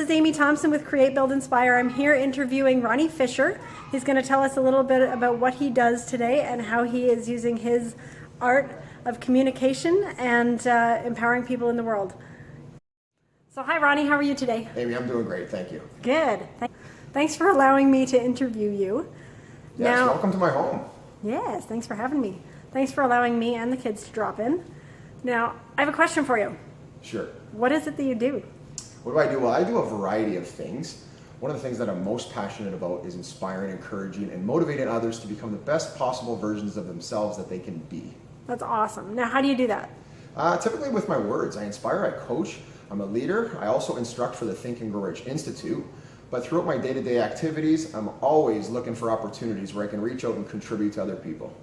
is Amy Thomson with Create, Build, Inspire. I'm here interviewing Ronnie Fisher. He's going to tell us a little bit about what he does today and how he is using his art of communication and empowering people in the world. So hi Ronnie, how are you today? Amy, I'm doing great, thank you. Good. Thanks for allowing me to interview you. Yes, welcome to my home. Yes, thanks for having me. Thanks for allowing me and the kids to drop in. Now, I have a question for you. Sure. What is it that you do? What do I do? Well, I do a variety of things. One of the things that I'm most passionate about is inspiring, encouraging, and motivating others to become the best possible versions of themselves that they can be. That's awesome. Now, how do you do that? Typically with my words. I inspire, I coach, I'm a leader. I also instruct for the Think and Grow Rich Institute. But throughout my day-to-day activities, I'm always looking for opportunities where I can reach out and contribute to other people.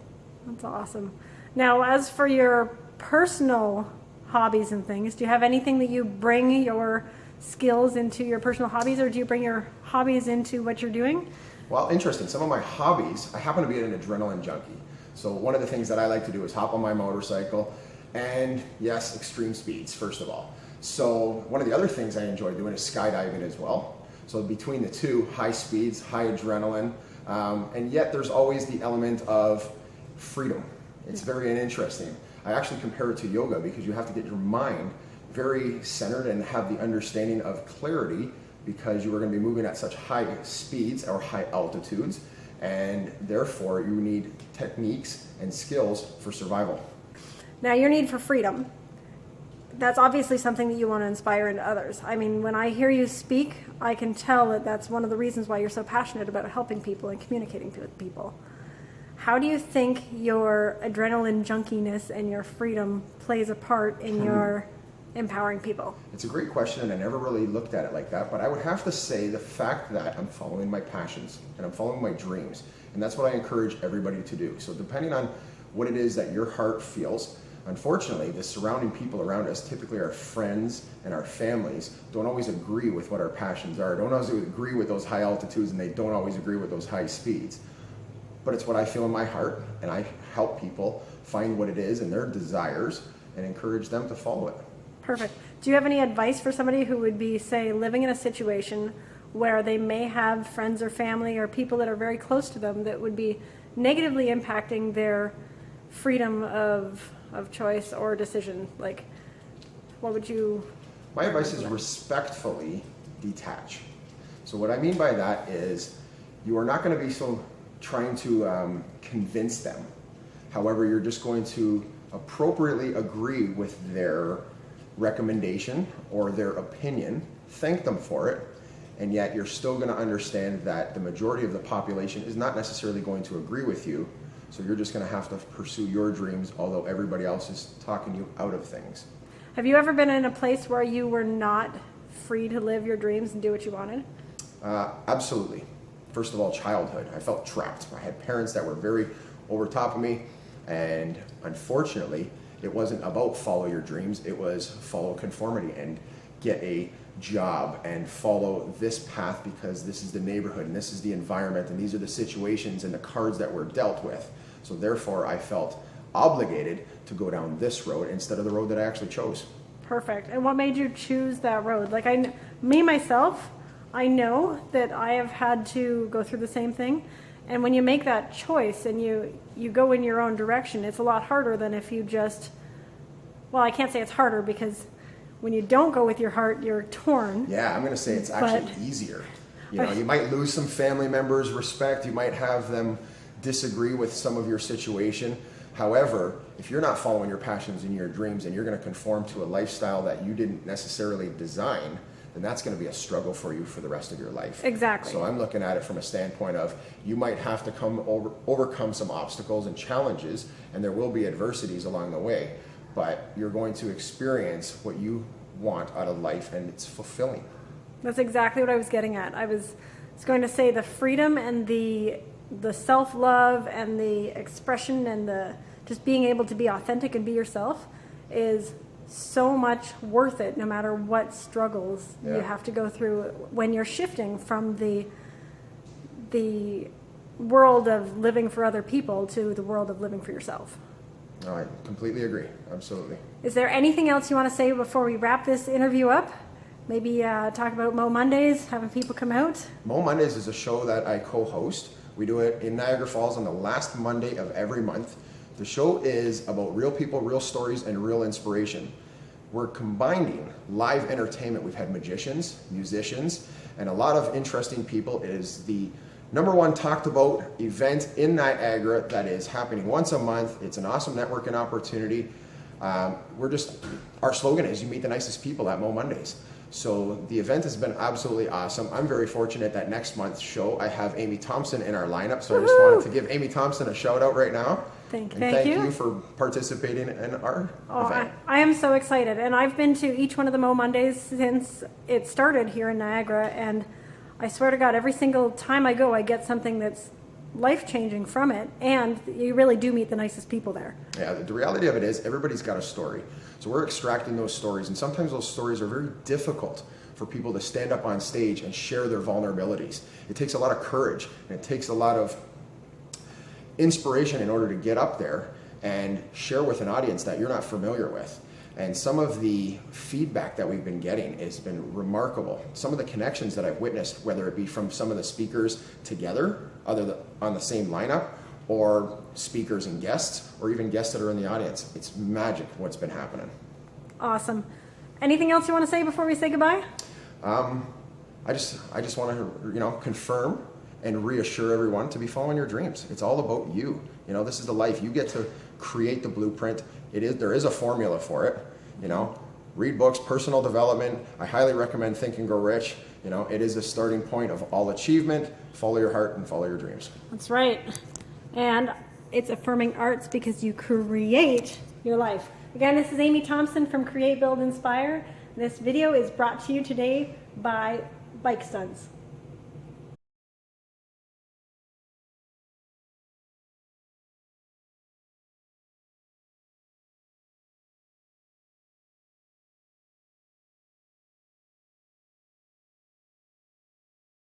That's awesome. Now, as for your personal hobbies and things, do you have anything that you bring your skills into your personal hobbies, or do you bring your hobbies into what you're doing? Well, interesting. Some of my hobbies, I happen to be an adrenaline junkie. So one of the things that I like to do is hop on my motorcycle and yes, extreme speeds, first of all. So one of the other things I enjoy doing is skydiving as well. So between the two, high speeds, high adrenaline, and yet there's always the element of freedom. It's very interesting. I actually compare it to yoga because you have to get your mind very centered and have the understanding of clarity, because you are going to be moving at such high speeds or high altitudes, and therefore you need techniques and skills for survival. Now, your need for freedom, that's obviously something that you want to inspire into others. I mean, when I hear you speak, I can tell that that's one of the reasons why you're so passionate about helping people and communicating with people. How do you think your adrenaline junkiness and your freedom plays a part in your empowering people? It's a great question, and I never really looked at it like that, but I would have to say the fact that I'm following my passions and I'm following my dreams, and that's what I encourage everybody to do. So depending on what it is that your heart feels, unfortunately, the surrounding people around us, typically our friends and our families, don't always agree with what our passions are, don't always agree with those high altitudes, and they don't always agree with those high speeds. But it's what I feel in my heart, and I help people find what it is and their desires and encourage them to follow it. Perfect. Do you have any advice for somebody who would be, say, living in a situation where they may have friends or family or people that are very close to them that would be negatively impacting their freedom of choice or decision? Like, what would you... My advice is respectfully detach. So what I mean by that is you are not going to be so trying to convince them. However, you're just going to appropriately agree with their recommendation or their opinion, thank them for it, and yet you're still going to understand that the majority of the population is not necessarily going to agree with you, so you're just going to have to pursue your dreams, although everybody else is talking you out of things. Have you ever been in a place where you were not free to live your dreams and do what you wanted? Absolutely. First of all, childhood. I felt trapped. I had parents that were very over top of me, and unfortunately, it wasn't about follow your dreams, it was follow conformity and get a job and follow this path because this is the neighborhood and this is the environment and these are the situations and the cards that we're dealt with. So therefore I felt obligated to go down this road instead of the road that I actually chose. Perfect. And what made you choose that road? Like myself, I know that I have had to go through the same thing. And when you make that choice and you go in your own direction, it's a lot harder than if you just, well, I can't say it's harder because when you don't go with your heart, you're torn. Yeah, I'm going to say it's actually easier. You know, you might lose some family members' respect. You might have them disagree with some of your situation. However, if you're not following your passions and your dreams and you're going to conform to a lifestyle that you didn't necessarily design, then that's going to be a struggle for you for the rest of your life. Exactly. So I'm looking at it from a standpoint of you might have to overcome some obstacles and challenges, and there will be adversities along the way, but you're going to experience what you want out of life, and it's fulfilling. That's exactly what I was getting at. I was going to say the freedom and the self-love and the expression and the just being able to be authentic and be yourself is so much worth it, no matter what struggles you have to go through when you're shifting from the world of living for other people to the world of living for yourself. No, I completely agree. Absolutely. Is there anything else you want to say before we wrap this interview up? Maybe talk about Mo Mondays, having people come out. Mo Mondays is a show that I co-host. We do it in Niagara Falls on the last Monday of every month. The show is about real people, real stories, and real inspiration. We're combining live entertainment. We've had magicians, musicians, and a lot of interesting people. It is the #1 talked about event in Niagara that is happening once a month. It's an awesome networking opportunity. Our slogan is you meet the nicest people at Mo Mondays. So the event has been absolutely awesome. I'm very fortunate that next month's show I have Amy Thomson in our lineup. So I just wanted to give Amy Thomson a shout out right now. Thank Thank you. you for participating in our event. I am so excited. And I've been to each one of the Mo Mondays since it started here in Niagara. And I swear to God, every single time I go, I get something that's life-changing from it. And you really do meet the nicest people there. Yeah, the reality of it is everybody's got a story. So we're extracting those stories. And sometimes those stories are very difficult for people to stand up on stage and share their vulnerabilities. It takes a lot of courage and it takes a lot of inspiration in order to get up there and share with an audience that you're not familiar with. And some of the feedback that we've been getting has been remarkable. Some of the connections that I've witnessed, whether it be from some of the speakers together, on the same lineup, or speakers and guests, or even guests that are in the audience. It's magic what's been happening. Awesome. Anything else you want to say before we say goodbye? I just want to confirm and reassure everyone to be following your dreams. It's all about you. This is the life. You get to create the blueprint. There is a formula for it. Read books, personal development. I highly recommend Think and Grow Rich. It is a starting point of all achievement. Follow your heart and follow your dreams. That's right. And it's Affirming Arts because you create your life. Again, this is Amy Thomson from Create, Build, Inspire. This video is brought to you today by Bike Stunts.